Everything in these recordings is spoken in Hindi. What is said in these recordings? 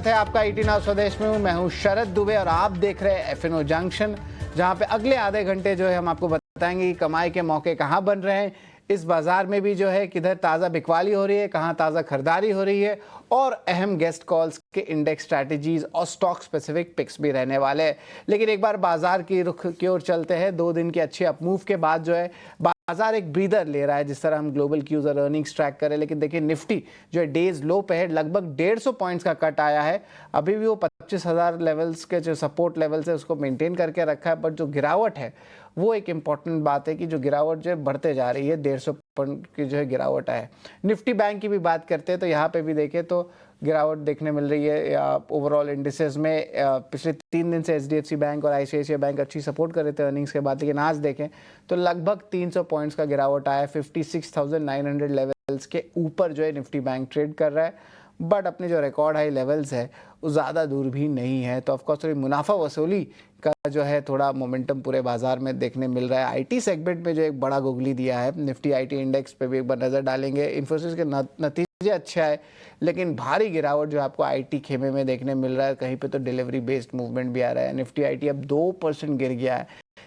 स्वागत है आपका ईटी नाउ स्वदेश में। मैं हूं शरद दुबे और आप देख रहे हैं एफएनओ जंक्शन, जहां पे अगले आधे घंटे जो है हम आपको बताएंगे कि कमाई के मौके कहां बन रहे हैं, इस बाजार में भी जो है किधर ताज़ा बिकवाली हो रही है, कहां ताज़ा खरीदारी हो रही है, और अहम गेस्ट कॉल्स के इंडेक्स स्ट्रैटेजीज और स्टॉक स्पेसिफिक पिक्स भी रहने वाले हैं। लेकिन एक बार बाजार की रुख की ओर चलते हैं। 2 दिन के अच्छे अपमूव के बाद जो है बाजार एक ब्रीदर ले रहा है, जिस तरह हम ग्लोबल क्यूज और अर्निंग्स ट्रैक करें। लेकिन देखिए निफ्टी जो है डेज लो पे है, लगभग 150 पॉइंट्स का कट आया है। अभी भी वो 25,000 लेवल्स के जो सपोर्ट लेवल्स है उसको मेंटेन करके रखा है, बट जो गिरावट है वो एक इंपॉर्टेंट बात है कि जो गिरावट जो है बढ़ते जा रही है। 150 पॉइंट की जो है गिरावट है। निफ्टी बैंक की भी बात करते हैं तो यहाँ पे भी देखें तो गिरावट देखने मिल रही है। ओवरऑल इंडिसेस में पिछले 3 दिन से एचडीएफसी बैंक और आईसीआईसीआई बैंक अच्छी सपोर्ट कर रहे थे अर्निंग्स के बाद, लेकिन आज देखें तो लगभग 300 पॉइंट्स का गिरावट आया है। 56,900 लेवल्स के ऊपर जो है निफ्टी बैंक ट्रेड कर रहा है, बट अपने जो रिकॉर्ड हाई लेवल्स है वो ज़्यादा दूर भी नहीं है। तो ऑफकोर्स थोड़ी मुनाफा वसूली का जो है थोड़ा मोमेंटम पूरे बाजार में देखने मिल रहा है। आईटी सेगमेंट में जो एक बड़ा गुगली दिया है, निफ्टी आईटी इंडेक्स पे भी एक बार नज़र डालेंगे। इन्फोसिस के नतीजे अच्छा है, लेकिन भारी गिरावट जो आपको आईटी खेमे में देखने मिल रहा है। कहीं पे तो डिलीवरी बेस्ड मूवमेंट भी आ रहा है। निफ्टी आईटी अब 2% गिर गया है।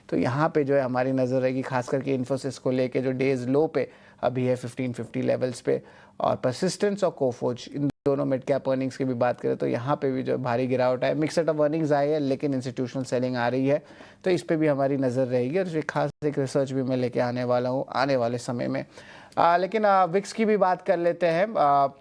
तो यहाँ पे जो है हमारी नज़र रहेगी खास करके इन्फोसिस को लेके, जो डेज लो पे अभी है 1550 लेवल्स पे, और परसिस्टेंस और कोफोज इन दोनों मिड कैप अर्निंग्स की भी बात करें तो यहाँ पे भी जो भारी गिरावट है। मिक्स सेट ऑफ अर्निंग्स आई है, लेकिन इंस्टीट्यूशनल सेलिंग आ रही है, तो इस पे भी हमारी नज़र रहेगी। और खास एक रिसर्च भी मैं लेके आने वाला हूँ आने वाले समय में। लेकिन विक्स की भी बात कर लेते हैं।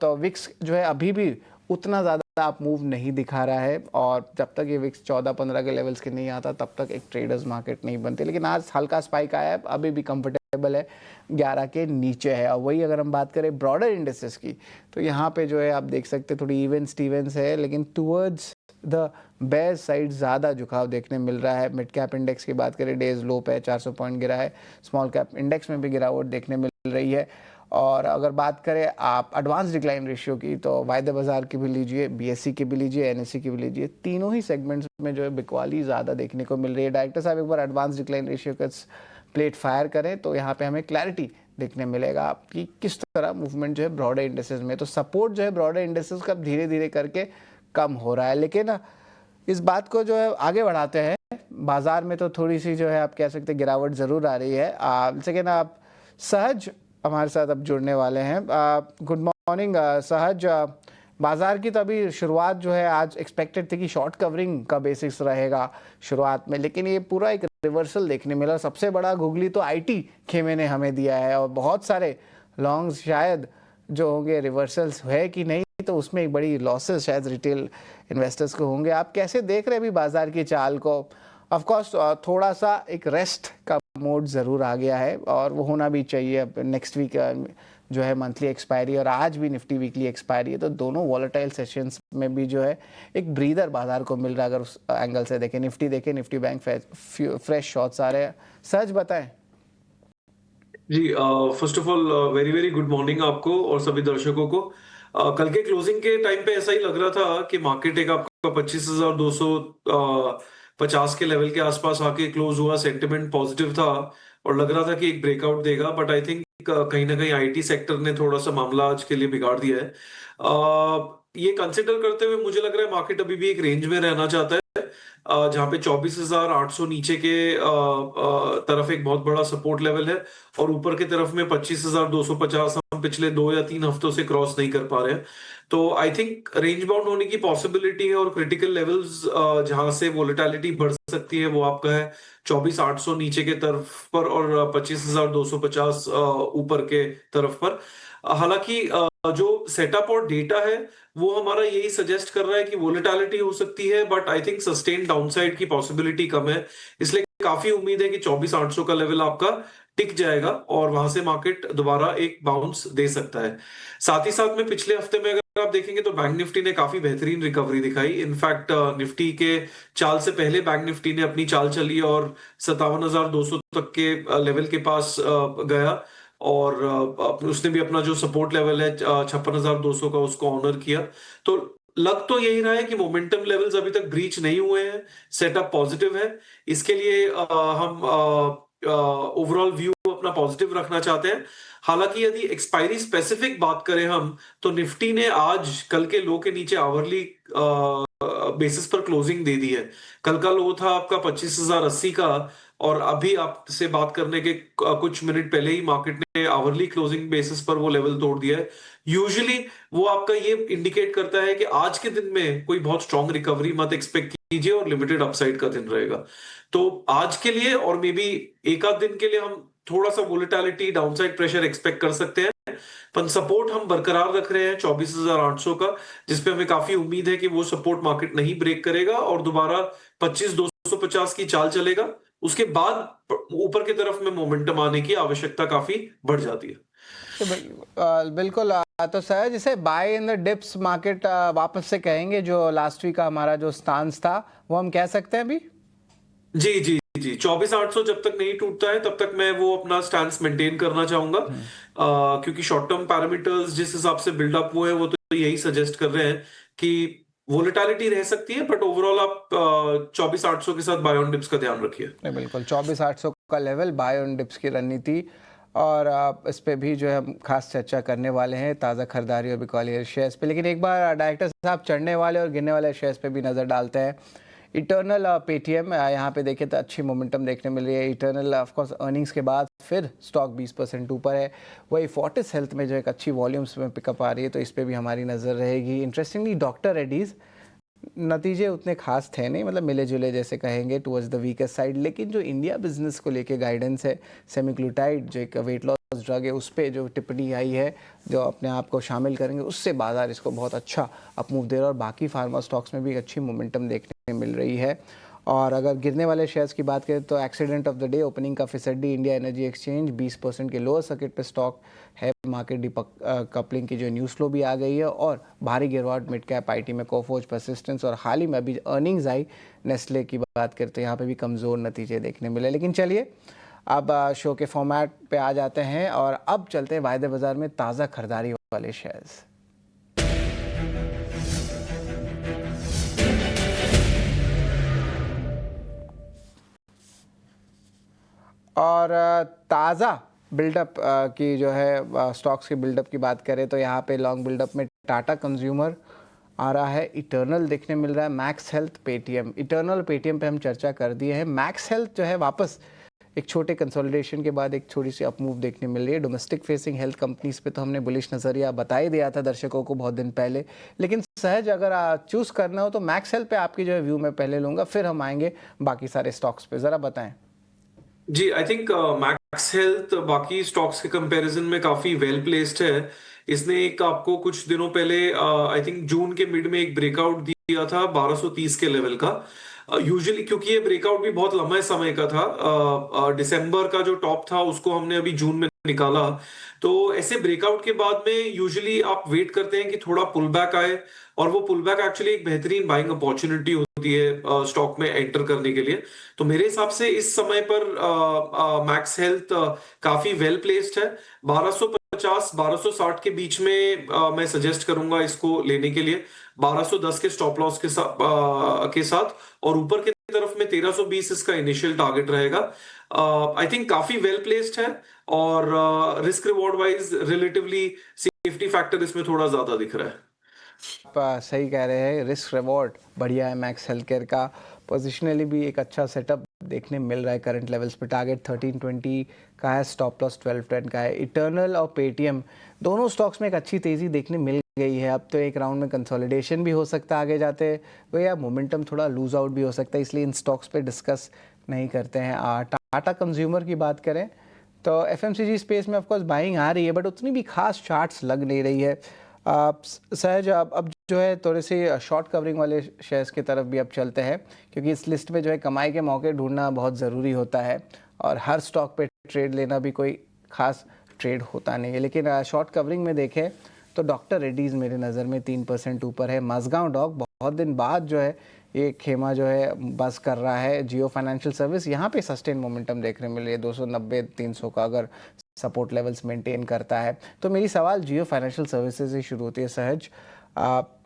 तो विक्स जो है अभी भी उतना ज़्यादा आप मूव नहीं दिखा रहा है, और जब तक ये विक्स 14-15 के लेवल्स के नहीं आता तब तक एक ट्रेडर्स मार्केट नहीं बनती। लेकिन आज हल्का स्पाइक आया है, अभी भी कंफर्टेबल है, 11 के नीचे है। और वही अगर हम बात करें ब्रॉडर इंडेक्सेस की, तो यहाँ पे जो है आप देख सकते हैं थोड़ी इवन स्टीवेंस है, लेकिन टूवर्ड्स द बेयर साइड ज़्यादा झुकाव देखने मिल रहा है। मिड कैप इंडेक्स की बात करें डेज लो पे 400 पॉइंट गिरा है। स्मॉल कैप इंडेक्स में भी गिरावट देखने मिल रही है। और अगर बात करें आप एडवांस डिक्लाइन रेशियो की, तो वायदे बाजार की भी लीजिए, बीएससी की भी लीजिए, एनएससी की भी लीजिए, तीनों ही सेगमेंट्स में जो है बिकवाली ज़्यादा देखने को मिल रही है। डायरेक्टर साहब एक बार एडवांस डिक्लाइन रेशियो का प्लेट फायर करें तो यहाँ पे हमें क्लैरिटी देखने मिलेगा कि किस तरह मूवमेंट जो है ब्रॉडर इंडेसेस में। तो सपोर्ट जो है ब्रॉडर इंडेसेस का धीरे धीरे करके कम हो रहा है। लेकिन इस बात को जो है आगे बढ़ाते हैं, बाजार में तो थोड़ी सी जो है आप कह सकते हैं गिरावट ज़रूर आ रही है। लेकिन आप सहज हमारे साथ अब जुड़ने वाले हैं। गुड मॉर्निंग सहज। बाजार की तो अभी शुरुआत जो है आज एक्सपेक्टेड थी कि शॉर्ट कवरिंग का बेसिक्स रहेगा शुरुआत में, लेकिन ये पूरा एक रिवर्सल देखने मिला। सबसे बड़ा गुगली तो आईटी खेमे ने हमें दिया है, और बहुत सारे लॉन्ग्स शायद जो होंगे रिवर्सल्स है कि नहीं, तो उसमें एक बड़ी लॉसेस शायद रिटेल इन्वेस्टर्स को होंगे। आप कैसे देख रहे हैं अभी बाजार की चाल को? ऑफ कोर्स थोड़ा सा एक रेस्ट का मोड ज़रूर आ गया है, और वो होना भी चाहिए। अब नेक्स्ट वीक जो है मंथली एक्सपायरी, और आज भी निफ्टी वीकली एक्सपायरी है, तो दोनों वॉलेटाइल सेशंस में भी जो है एक ब्रीदर बाजार को मिल रहा है। अगर उस एंगल से देखें, निफ्टी बैंक फ्रेश शॉट्स आ रहे हैं। सच बताएं जी। First of all very very good morning आपको और सभी दर्शकों को। कल के क्लोजिंग के टाइम पे ऐसा ही लग रहा था कि मार्केट एक आपका 25,250 के लेवल के आसपास आके क्लोज हुआ। सेंटिमेंट पॉजिटिव था और लग रहा था कि एक ब्रेकआउट देगा, बट आई थिंक कहीं ना कहीं आईटी सेक्टर ने थोड़ा सा मामला आज के लिए बिगाड़ दिया है। ये कंसिडर करते हुए मुझे लग रहा है मार्केट अभी भी एक रेंज में रहना चाहता है, जहां पे 24,800 नीचे के तरफ एक बहुत बड़ा सपोर्ट लेवल है, और ऊपर की तरफ में 25,250 हम पिछले 2 या 3 हफ्तों से क्रॉस नहीं कर पा रहे हैं। तो आई थिंक रेंज बाउंड होने की पॉसिबिलिटी है, और क्रिटिकल लेवल्स जहां से वोलेटिलिटी बढ़ सकती है वो आपका है 24,800 नीचे के तरफ पर, और 25,250 ऊपर के तरफ पर। हालांकि जो सेटअप और डेटा है वो हमारा यही सजेस्ट कर रहा है कि वोलेटिलिटी हो सकती है, but I think sustain downside की पॉसिबिलिटी कम है। इसलिए काफी उम्मीद है कि 24,800 का लेवल आपका टिक जाएगा और वहां से मार्केट दोबारा एक बाउंस दे सकता है। साथ ही साथ में पिछले हफ्ते में अगर आप देखेंगे तो बैंक निफ्टी ने काफी बेहतरीन रिकवरी दिखाई। इनफैक्ट निफ्टी के चाल से पहले बैंक निफ्टी ने अपनी चाल चली और 57,200 तक के लेवल के पास गया, और उसने भी अपना जो सपोर्ट लेवल है 56,200 का उसको ऑनर किया। तो लग तो यही रहा है कि मोमेंटम लेवल्स अभी तक ब्रीच नहीं हुए हैं, सेटअप पॉजिटिव है। इसके लिए हम ओवरऑल व्यू अपना अपना पॉजिटिव रखना चाहते हैं। हालांकि यदि एक्सपायरी स्पेसिफिक बात करें हम, तो निफ्टी ने आज कल के लो के नीचे आवरली बेसिस पर क्लोजिंग दे दी है। कल का लो था आपका 25,080 का, और अभी आपसे बात करने के कुछ मिनट पहले ही मार्केट ने आवरली क्लोजिंग बेसिस पर वो लेवल तोड़ दिया है। यूजुअली वो आपका ये इंडिकेट करता है कि आज के दिन में कोई बहुत स्ट्रॉन्ग रिकवरी मत एक्सपेक्ट कीजिए और लिमिटेड अपसाइड का दिन रहेगा। तो आज के लिए और मे बी एक आध दिन के लिए हम थोड़ा सा वोलेटिलिटी, डाउनसाइड प्रेशर एक्सपेक्ट कर सकते हैं, पर सपोर्ट हम बरकरार रख रहे हैं 24,800 का, जिसपे हमें काफी उम्मीद है कि वो सपोर्ट मार्केट नहीं ब्रेक करेगा और दोबारा 25,250 की चाल चलेगा। उसके बाद ऊपर की तरफ में मोमेंटम आने की आवश्यकता काफी बढ़ जाती है। तो बिल्कुल तो सहज इसे buy in the dips market वापस से कहेंगे, जो लास्ट वीक का हमारा जो स्टांस था वो हम कह सकते हैं अभी। जी जी जी, 24,800 जब तक नहीं टूटता है तब तक मैं वो अपना स्टैंस मेंटेन करना चाहूंगा, क्योंकि शॉर्ट टर्म पैरामीटर्स जिस हिसाब से बिल्डअप हुए हैं वो तो यही सजेस्ट कर रहे हैं कि वोलेटिलिटी रह सकती है, बट ओवरऑल आप 24,800 के साथ बाय ऑन डिप्स का ध्यान रखिए। बिल्कुल 24,800 का लेवल बाय ऑन डिप्स की रणनीति, और इस पे भी जो है हम खास चर्चा करने वाले हैं ताज़ा खरीदारी और बिकॉल शेयर्स पे। लेकिन एक बार डायरेक्टर साहब चढ़ने वाले और गिरने वाले शेयर्स पे भी नज़र डालते हैं। इटर्नल पेटीएम यहाँ पे देखें तो अच्छी मोमेंटम देखने मिल रही है। इटर्नल ऑफकोर्स अर्निंग्स के बाद फिर स्टॉक 20% ऊपर है। वही फोर्टिस हेल्थ में जो एक अच्छी वॉल्यूम्स में पिकअप आ रही है, तो इस पर भी हमारी नज़र रहेगी। इंटरेस्टिंगली डॉक्टर रेड्डीज़ नतीजे उतने खास थे नहीं, मतलब मिले जुले जैसे कहेंगे, टुवर्ड्स द वीकेस्ट साइड। लेकिन जो इंडिया बिजनेस को लेके गाइडेंस है, सेमीग्लूटाइड जो एक वेट लॉस ड्रग है, उस पर जो टिप्पणी आई है, जो अपने आप को शामिल करेंगे, उससे बाजार इसको बहुत अच्छा अपमूव दे रहा है और बाकी फार्मा स्टॉक्स में भी एक अच्छी मोमेंटम देखने मिल रही है। और अगर गिरने वाले शेयर्स की बात करें तो accident of the day opening का फिसड्डी इंडिया एनर्जी एक्सचेंज 20% के लोअर सर्किट पे स्टॉक है। मार्केट कपलिंग की जो न्यूज़ फ्लो भी आ गई है, और भारी गिरवाट मिड कैप आईटी में कोफोज, परसिस्टेंस, और हाल ही में अभी अर्निंग्स आई नेस्ले की बात करते हैं, यहाँ पे भी कमज़ोर नतीजे देखने मिले। लेकिन चलिए अब शो के फॉर्मेट पे आ जाते हैं और अब चलते हैं वायदे बाजार में ताज़ा खरीदारी वाले शेयर्स। और ताज़ा बिल्डअप की जो है स्टॉक्स के बिल्डअप की बात करें तो यहाँ पे लॉन्ग बिल्डअप में टाटा कंज्यूमर आ रहा है, इटर्नल देखने मिल रहा है, max health, Paytm. Eternal Paytm पे हम चर्चा कर दिए हैं। मैक्स हेल्थ जो है वापस एक छोटे कंसोलिडेशन के बाद एक थोड़ी सी अपमूव देखने मिल रही है। डोमेस्टिक फेसिंग हेल्थ कंपनीज पे तो हमने बुलिश नज़रिया बता ही दिया था दर्शकों को बहुत दिन पहले। लेकिन सहज अगर चूज़ करना हो तो मैक्स हेल्थ पे आपकी जो है व्यू मैं पहले लूँगा, फिर हम आएंगे बाकी सारे स्टॉक्स पे। ज़रा बताएं। जी, आई थिंक मैक्स हेल्थ बाकी स्टॉक्स के कंपैरिजन में काफी वेल प्लेस्ड है। इसने एक आपको कुछ दिनों पहले आई थिंक जून के मिड में एक ब्रेकआउट दिया था 1230 के लेवल का। यूजुअली क्योंकि ये ब्रेकआउट भी बहुत लंबे समय का था, दिसंबर का जो टॉप था उसको हमने अभी जून में निकाला। तो ऐसे ब्रेकआउट के बाद में यूजुअली आप वेट करते हैं कि थोड़ा पुल बैक आए, और वो पुल बैक एक्चुअली एक बेहतरीन बाइंग अपॉर्चुनिटी होती है स्टॉक में एंटर करने के लिए। तो मेरे हिसाब से इस समय पर मैक्स हेल्थ काफी वेल प्लेस्ड है। 1250 1260 के बीच में मैं सजेस्ट करूंगा इसको लेने के लिए, 1210 के स्टॉप लॉस के साथ, और ऊपर की तरफ में 1320 इसका इनिशियल टारगेट रहेगा। आई थिंक काफी वेल प्लेस्ड है, और risk reward wise relatively safety factor इसमें थोड़ा ज्यादा दिख रहा है। आप सही कह रहे हैं, रिस्क रिवॉर्ड बढ़िया है मैक्स हेल्थ केयर का। पोजिशनली भी एक अच्छा सेटअप देखने मिल रहा है करंट लेवल्स पे। टारगेट 1320 का है, स्टॉप लॉस 1210 का है। इटर्नल और पेटीएम दोनों स्टॉक्स में एक अच्छी तेज़ी देखने मिल गई है। अब तो एक राउंड में कंसोलिडेशन भी हो सकता है आगे जाते हुए, या मोमेंटम थोड़ा लूज आउट भी हो सकता है, इसलिए इन स्टॉक्स पे डिस्कस नहीं करते हैं। टाटा कंज्यूमर की बात करें तो एफएमसीजी स्पेस में ऑफकोर्स बाइंग आ रही है, बट उतनी भी खास चार्ट्स लग नहीं रही है। सहज अब जो है थोड़े से शॉर्ट कवरिंग वाले शेयर्स की तरफ भी अब चलते हैं, क्योंकि इस लिस्ट में जो है कमाई के मौके ढूंढना बहुत ज़रूरी होता है, और हर स्टॉक पे ट्रेड लेना भी कोई खास ट्रेड होता नहीं है। लेकिन शॉर्ट कवरिंग में देखें तो डॉक्टर रेड्डीज़ मेरे नज़र में 3% ऊपर है। माझगांव डॉक बहुत दिन बाद जो है ये खेमा जो है बस कर रहा है। जियो फाइनेंशियल सर्विस यहाँ पे सस्टेन मोमेंटम देखने मिल रही है, 290-300 का अगर सपोर्ट लेवल्स मेंटेन करता है। तो मेरी सवाल जियो फाइनेंशियल सर्विसेज से शुरू होती है। सहज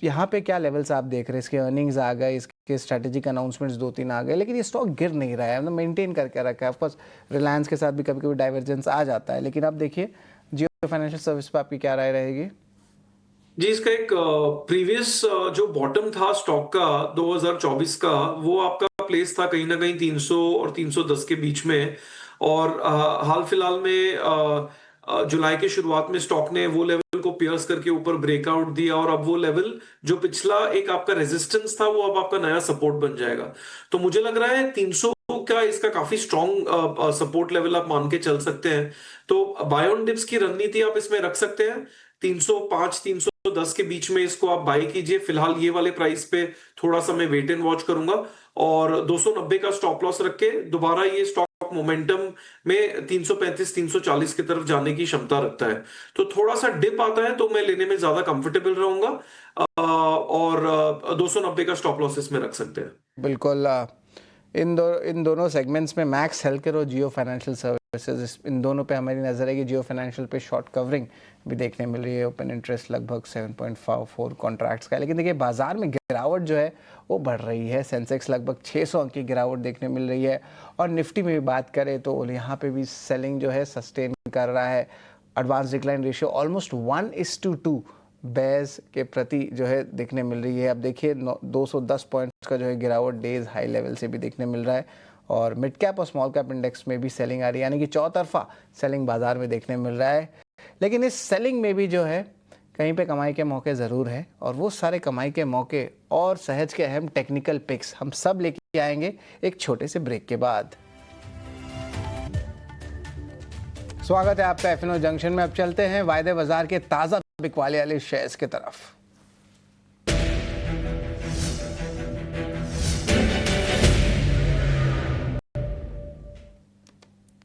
यहाँ पे क्या लेवल्स आप देख रहे हैं? इसके अर्निंग्स आ गए, इसके के स्ट्रैटेजिक अनाउंसमेंट्स 2-3 आ गए, लेकिन ये स्टॉक गिर नहीं रहा है, मतलब मेंटेन करके रखा है। ऑफकोर्स रिलायंस के साथ भी कभी कभी डाइवर्जेंस आ जाता है, लेकिन अब देखिए जियो फाइनेंशियल सर्विस पर आपकी क्या राय रहेगी? जी, इसका एक प्रीवियस जो बॉटम था स्टॉक का 2024 का, वो आपका प्लेस था कहीं ना कहीं 300 और 310 के बीच में। और हाल फिलहाल में जुलाई के शुरुआत में स्टॉक ने वो लेवल को पियर्स करके ऊपर ब्रेकआउट दिया, और अब वो लेवल जो पिछला एक आपका रेजिस्टेंस था वो अब आपका नया सपोर्ट बन जाएगा। तो मुझे लग रहा है 300 का इसका काफी स्ट्रॉन्ग सपोर्ट लेवल आप मान के चल सकते हैं। तो बाय ऑन डिप्स की रणनीति आप इसमें रख सकते हैं। 305 310 के बीच में इसको आप बाई कीजिए। फिलहाल ये वाले प्राइस पे थोड़ा सा मैं वेट एंड वॉच करूंगा, और 290 का स्टॉप लॉस रख के दोबारा ये स्टॉक मोमेंटम में 335 340 की तरफ जाने की क्षमता रखता है। तो थोड़ा सा डिप आता है तो मैं लेने में ज्यादा कंफर्टेबल रहूंगा, और 290 का स्टॉप लॉस इसमें रख सकते हैं। बिल्कुल। इन दोनों सेगमेंट्स में मैक्स हेल्थकेयर और जियो फाइनेंशियल सर्विसेज, इन दोनों पे हमारी नज़र है कि जियो फाइनेंशियल पे शॉर्ट कवरिंग भी देखने मिल रही है। ओपन इंटरेस्ट लगभग 7.54 कॉन्ट्रैक्ट्स का है, लेकिन देखिए बाजार में गिरावट जो है वो बढ़ रही है। सेंसेक्स लगभग 600 अंक की गिरावट देखने मिल रही है, और निफ्टी में भी बात करें तो यहाँ पे भी सेलिंग जो है सस्टेन कर रहा है। Advance decline ratio almost 1:2 base के प्रति जो है देखने मिल रही है। अब देखिए 210 पॉइंट्स का जो है गिरावट डेज हाई लेवल से भी देखने मिल रहा है, और मिड कैप और स्मॉल कैप इंडेक्स में भी सेलिंग आ रही है, यानी कि चौतरफा सेलिंग बाजार में देखने मिल रहा है। लेकिन इस सेलिंग में भी जो है कहीं पे कमाई के मौके ज़रूर हैं, और वो सारे कमाई के मौके और सहज के अहम टेक्निकल पिक्स हम सब लेके आएंगे एक छोटे से ब्रेक के बाद। स्वागत है आपका एफएनओ जंक्शन में। अब चलते हैं वायदे बाजार के ताज़ा बिकवाली वाले शेयर्स की तरफ।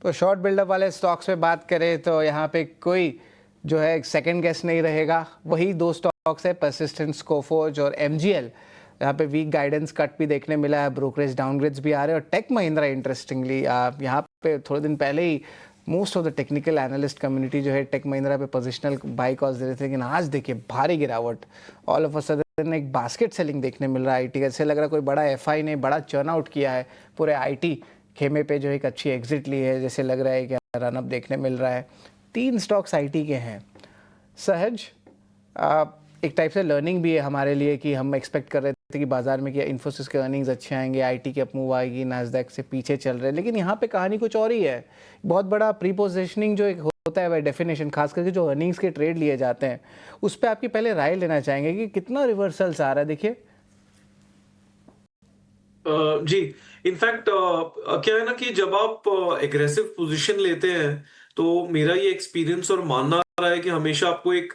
तो शॉर्ट बिल्डअप वाले स्टॉक्स पे बात करें तो यहाँ पे कोई जो है सेकंड गेस नहीं रहेगा। वही दो स्टॉक्स है, परसिस्टेंट, स्कोफोर्ज और एमजीएल। यहाँ पे वीक गाइडेंस कट भी देखने मिला है, ब्रोकरेज डाउनग्रेड्स भी आ रहे हैं, और टेक महिंद्रा इंटरेस्टिंगली यहाँ पे थोड़े दिन पहले ही most of the technical analyst community जो है टेक महिंद्रा पे पोजिशनल बाई कॉल्स दे रहे थे, लेकिन आज देखिए भारी गिरावट, ऑल ऑफ अ सडन एक बास्केट सेलिंग देखने मिल रहा है आईटी का। ऐसे लग रहा है कोई बड़ा एफआई ने बड़ा चर्न आउट किया है पूरे आईटी खेमे पे, जो एक अच्छी एग्जिट ली है, जैसे लग रहा है कि रनअप देखने मिल रहा है। 3 स्टॉक्स आईटी के हैं। सहज एक टाइप से लर्निंग भी है हमारे लिए कि हम एक्सपेक्ट कर रहे थे कि बाजार में कि इन्फोसिस के अर्निंग्स अच्छे आएंगे, आईटी की अपमूव आएगी, नास्डैक से पीछे चल रहे हैं, लेकिन यहाँ पे कहानी कुछ और ही है। बहुत बड़ा प्री पोजिशनिंग जो एक होता है बाय डेफिनेशन, खास करके जो अर्निंग्स के ट्रेड लिए जाते हैं, उस पर आपकी पहले राय लेना चाहेंगे कि कितना रिवर्सल्स आ रहा है। देखिए जी, इनफैक्ट क्या है ना कि जब आप एग्रेसिव पोजीशन लेते हैं, तो मेरा ये एक्सपीरियंस और मानना रहा है कि हमेशा आपको एक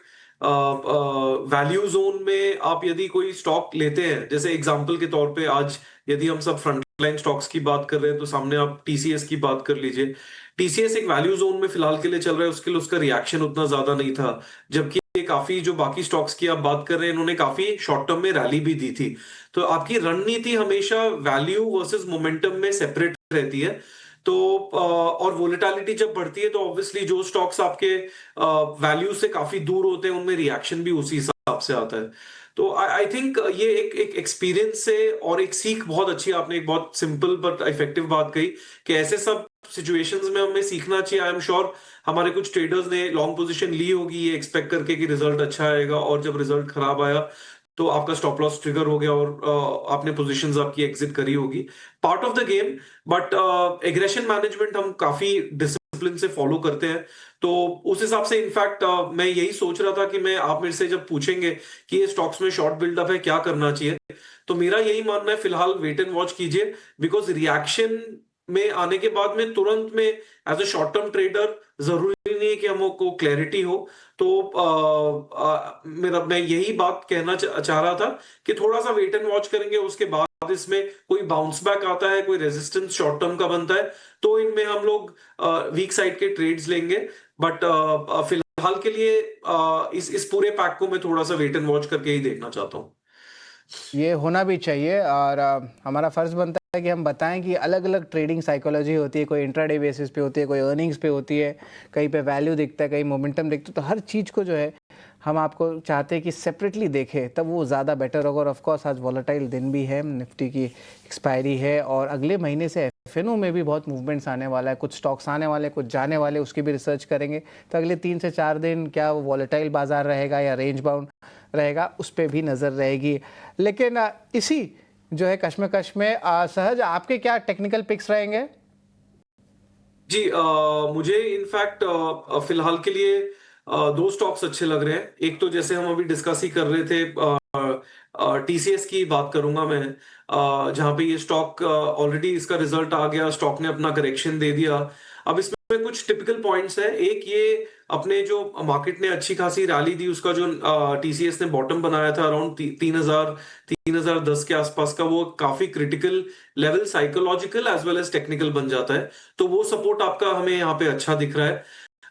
वैल्यू जोन में आप यदि कोई स्टॉक लेते हैं, जैसे एग्जांपल के तौर पे आज यदि हम सब फ्रंटलाइन स्टॉक्स की बात कर रहे हैं, तो सामने आप टीसीएस की बात कर लीजिए। टीसीएस एक वैल्यू जोन में फिलहाल के लिए चल रहा है, उसके लिए उसका रिएक्शन उतना ज्यादा नहीं था, जबकि काफी जो बाकी स्टॉक्स की आप बात कर रहे हैं, इन्होंने काफी शॉर्ट टर्म में रैली भी दी थी। तो आपकी रणनीति हमेशा वैल्यू वर्सेस मोमेंटम में सेपरेट रहती है। तो और वोलेटिलिटी जब बढ़ती है, तो ऑब्वियसली जो स्टॉक्स आपके वैल्यू से काफी दूर होते हैं, उनमें रिएक्शन भी उसी हिसाब से आता है। तो आई थिंक ये एक एक्सपीरियंस से और एक सीख बहुत अच्छी, आपने एक बहुत सिंपल बट इफेक्टिव बात कही कि ऐसे सब सिचुएशंस में हमें सीखना चाहिए। आई एम श्योर हमारे कुछ ट्रेडर्स ने लॉन्ग पोजीशन ली होगी ये एक्सपेक्ट करके कि रिजल्ट अच्छा आएगा, और जब रिजल्ट खराब आया तो आपका स्टॉप लॉस ट्रिगर हो गया, और आपने पोजीशंस आपकी एग्जिट करी होगी। Part of the game, but aggression management हम काफी डिसिप्लिन से फॉलो करते हैं। तो उस हिसाब से इनफैक्ट मैं यही सोच रहा था कि मैं, आप मेरे से जब पूछेंगे कि ये स्टॉक्स में शॉर्ट बिल्डअप है, क्या करना चाहिए, तो मेरा यही मानना है फिलहाल वेट एंड वॉच कीजिए। बिकॉज रिएक्शन में आने के बाद में तुरंत में as a short term trader जरूरी नहीं है कि हमको क्लैरिटी हो। तो मैं यही बात कहना चाह रहा था कि थोड़ा सा वेट एंड वॉच करेंगे, उसके बाद इसमें कोई बाउंस बैक आता है, कोई रेजिस्टेंस शॉर्ट टर्म का बनता है, तो इनमें हम लोग वीक साइड के ट्रेड्स लेंगे। बट फिलहाल के लिए इस पूरे पैक को मैं थोड़ा सा वेट एंड वॉच करके ही देखना चाहता हूँ। ये होना भी चाहिए, और हमारा फर्ज बनता है कि हम बताएं कि अलग अलग ट्रेडिंग साइकोलॉजी होती है। कोई इंट्राडे बेसिस पे होती है, कोई अर्निंग्स पे होती है, कहीं पे वैल्यू दिखता है, कहीं मोमेंटम दिखता है। तो हर चीज़ को जो है हम आपको चाहते हैं कि सेपरेटली देखें, तब वो ज़्यादा बेटर होगा। और ऑफ कोर्स आज वॉलेटाइल दिन भी है, निफ्टी की एक्सपायरी है और अगले महीने से एफएनओ में भी बहुत मूवमेंट्स आने वाला है, कुछ स्टॉक्स आने वाले, कुछ जाने वाले, उसकी भी रिसर्च करेंगे। तो अगले 3 से 4 दिन क्या वो वॉलेटाइल बाजार रहेगा या रेंज बाउंड रहेगा, उस पर भी नज़र रहेगी। लेकिन इसी जो है कश्मकश में सहज आपके क्या टेक्निकल पिक्स रहेंगे? जी, मुझे इनफैक्ट फिलहाल के लिए दो स्टॉक्स अच्छे लग रहे हैं। एक तो जैसे हम अभी डिस्कस ही कर रहे थे, टीसीएस की बात करूंगा मैं, जहां पे ये स्टॉक ऑलरेडी इसका रिजल्ट आ गया, स्टॉक ने अपना करेक्शन दे दिया। अब इसमें कुछ टिपिकल पॉइंट्स है। एक, ये अपने जो मार्केट ने अच्छी खासी रैली दी, उसका जो टीसीएस ने बॉटम बनाया था अराउंड 3010 के आसपास का, वो काफी critical level psychological as well as technical बन जाता है। तो वो सपोर्ट आपका हमें यहाँ पे अच्छा दिख रहा है।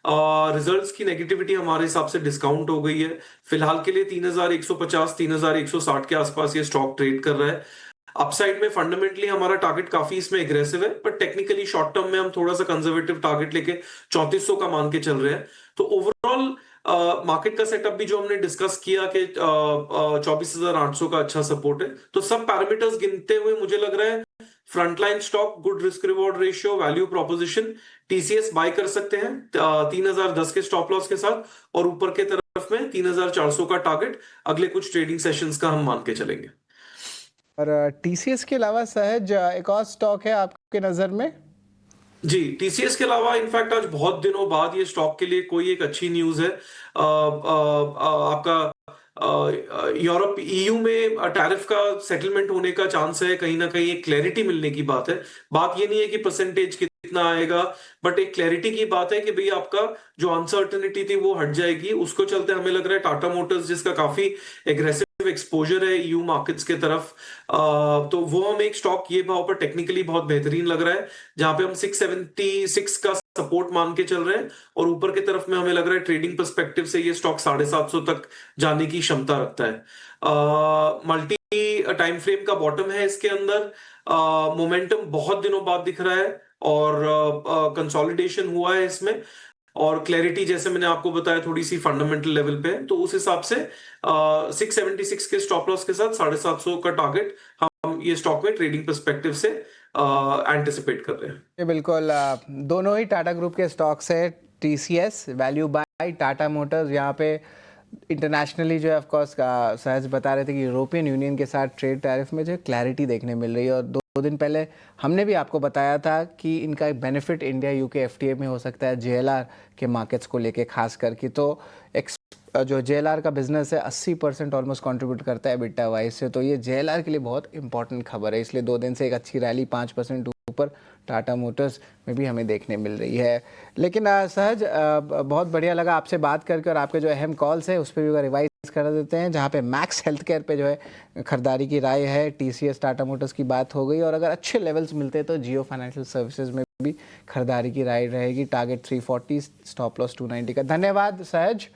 रिजल्ट्स की नेगेटिविटी हमारे हिसाब से डिस्काउंट हो गई है। फिलहाल के लिए 3150 3160 के आसपास ये स्टॉक ट्रेड कर रहा है। अपसाइड में फंडामेंटली हमारा टारगेट काफी इसमें एग्रेसिव है, पर टेक्निकली शॉर्ट टर्म में हम थोड़ा सा कंजर्वेटिव टारगेट लेके 3400 का मान के चल रहे हैं। तो ओवरऑल मार्केट का सेटअप भी जो हमने डिस्कस किया कि 24,800 का अच्छा सपोर्ट है। तो सब पैरामीटर्स गिनते हुए मुझे लग रहा है frontline stock, good risk reward ratio, value proposition, TCS buy कर सकते हैं 3010 के स्टॉप लॉस के साथ, और ऊपर के तरफ में 3400 का टारगेट अगले कुछ ट्रेडिंग सेशंस का हम मान के चलेंगे। और टीसीएस के अलावा सहज एक और स्टॉक है आपके नज़र में? जी, टीसीएस के अलावा इनफैक्ट आज बहुत दिनों बाद ये स्टॉक के लिए कोई एक अच्छी न्यूज है। आपका यूरोप ईयू में टैरिफ का सेटलमेंट होने का चांस है, कहीं ना कहीं एक क्लैरिटी मिलने की बात है। बात ये नहीं है कि परसेंटेज कितना आएगा, बट एक क्लैरिटी की बात है कि भाई आपका जो अनसर्टेनिटी थी वो हट जाएगी। उसको चलते हमें लग रहा है टाटा मोटर्स, जिसका काफी एग्रेसिव एक्सपोजर है ईयू मार्केट्स के तरफ, तो वो हम एक स्टॉक ये भाव पर टेक्निकली बहुत बेहतरीन लग रहा है, जहां पे हम 676 का सपोर्ट मान के चल रहे हैं, और ऊपर की तरफ में हमें लग रहा है ट्रेडिंग पर्सपेक्टिव से ये स्टॉक 750 तक जाने की क्षमता रखता है। मल्टी टाइम फ्रेम का बॉटम है इसके अंदर, मोमेंटम बहुत दिनों बाद दिख रहा है, और कंसोलिडेशन हुआ है इसमें, और क्लैरिटी जैसे मैंने आपको बताया थोड़ी सी फंडामेंटल लेवल पे है। तो उस हिसाब से 676 के स्टॉप लॉस के साथ 750 का टारगेट हम ये स्टॉक में ट्रेडिंग पर्सपेक्टिव से एंटिसिपेट कर रहे हैं। बिल्कुल, दोनों ही टाटा ग्रुप के स्टॉक्स है, TCS value by Tata Motors. यहाँ पे इंटरनेशनली जो है ऑफ कोर्स सहज बता रहे थे कि यूरोपियन यूनियन के साथ ट्रेड टैरिफ में जो क्लैरिटी देखने मिल रही है, और 2 दिन पहले हमने भी आपको बताया था कि इनका एक बेनिफिट इंडिया यूके एफटीए में हो सकता है जेएलआर के मार्केट्स को लेके खास करके। तो जो जेएलआर का बिजनेस है 80% ऑलमोस्ट कंट्रीब्यूट करता है बिट्टा वाइज से, तो ये जेएलआर के लिए बहुत इंपॉर्टेंट खबर है। इसलिए 2 दिन से एक अच्छी रैली 5% ऊपर टाटा मोटर्स में भी हमें देखने मिल रही है। लेकिन सहज बहुत बढ़िया लगा आपसे बात करके, और आपके जो अहम कॉल्स है उस पर भी रिवाइज कर देते हैं, जहाँ पे मैक्स हेल्थ केयर पे जो है खरीदारी की राय है, टीसीएस टाटा मोटर्स की बात हो गई, और अगर अच्छे लेवल्स मिलते हैं तो जियो फाइनेंशियल सर्विसेज में भी खरीदारी की राय रहेगी। टारगेट 340, स्टॉप लॉस 290 का। धन्यवाद सहज,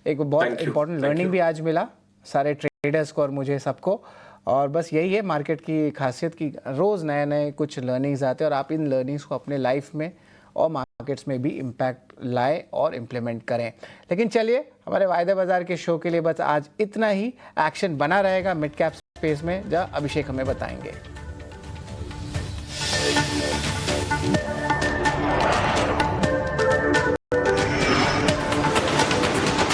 एक बहुत इंपॉर्टेंट लर्निंग भी आज मिला सारे ट्रेडर्स को और मुझे सबको। और बस यही है मार्केट की खासियत की रोज़ नए नए कुछ लर्निंग्स आते हैं, और आप इन लर्निंग्स को अपने लाइफ में और मार्केट्स में भी इम्पैक्ट लाएं और इम्प्लीमेंट करें। लेकिन चलिए, हमारे वायदे बाजार के शो के लिए बस आज इतना ही। एक्शन बना रहेगा मिड कैप स्पेस में, जहाँ अभिषेक हमें बताएंगे।